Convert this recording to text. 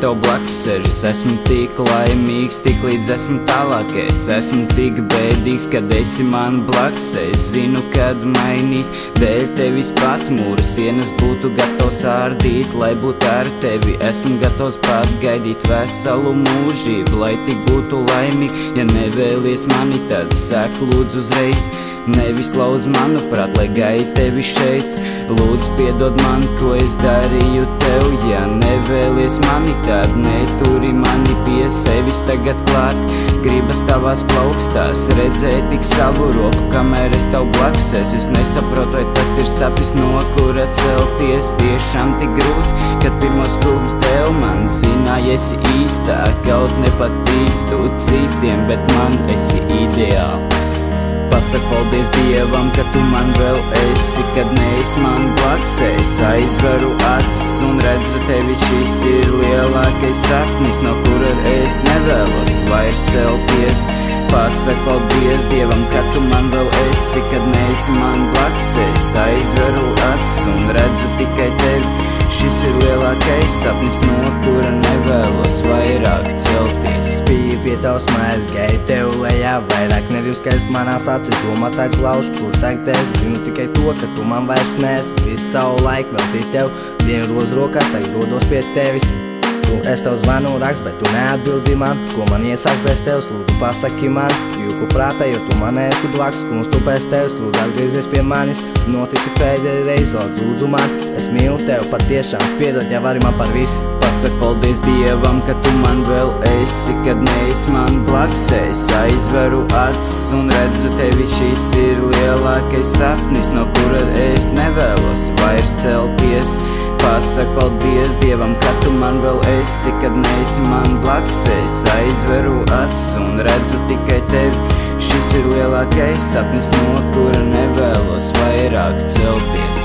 tev blakus sēžu. Es esmu tik laimīgs, tik līdz esmu tālākais. Esmu tik bēdīgs, kad esi man blakus. Es zinu, kad mainīs dēļ tevis pat mūra sienas. Būtu gatavs ārdīt, lai būtu ar tevi. Esmu gatavs pat gaidīt veselu mūžību, lai tik būtu laimīgi. Ja nevēlies mani, tad sāk lūdzu uzreiz. Nevis lauz manuprāt, lai gaida tevi šeit. Lūdzu piedod man, ko es darīju tev. Ja nevēlies mani, tad neturi mani pie sevis tagad klāt. Gribas tavās plaukstās redzēt tik savu roku, kamēr es tev blakus es. Es nesaprotu, vai tas ir sapnis, no kura celties. Tiešām tik grūti, kad pirmos skūpus tev man zināji esi īstā. Kaut nepatīstu citiem, bet man esi ideāli. Pasak paldies Dievam, ka tu man vēl esi, kad neesi man blakus. Es aizveru acis un redzu tevi, šis ir lielākais sapnis, no kura es nevēlos vairs celties. Pasak paldies Dievam, ka tu man vēl esi, kad neesi man blakus. Es aizveru acis un redzu tikai tevi, šis ir lielākais sapnis, no kura nevēlos vairāk celties. Biju pie tavs mājas, gāju tev lejā, vairāk nebiju skaidrs manās acīs. Domā tā glauž, kur tagad es zinu tikai to, ka tu man vairs neesi. Visu savu laiku veltīju tev, vienu rozu rokās, tagad dodos pie tevis. Es tev zvanu un rakstu, bet tu neatbildi man. Ko man iesāk bez tevis, lūdzu pasaki man. Jūku prātā, jo tu man esi blakus, kungs tu pēc tevis. Lūdzu atgriezies pie manis, notici pēdējai reizi, lūdzu man. Es mīlu tev patiešām, piedod, ja vari man par visu. Pasak paldies Dievam, ka tu man vēl esi, kad neesi man blakus. Es aizveru acis un redzu tevi, šis ir lielākais sapnis, no kura es nevēlos vairs celties. Pasak paldies Dievam, ka tu man vēl esi, kad neesi man blakus. Es aizveru acis un redzu tikai tevi, šis ir lielākais sapnis, no kura nevēlos vairāk celties.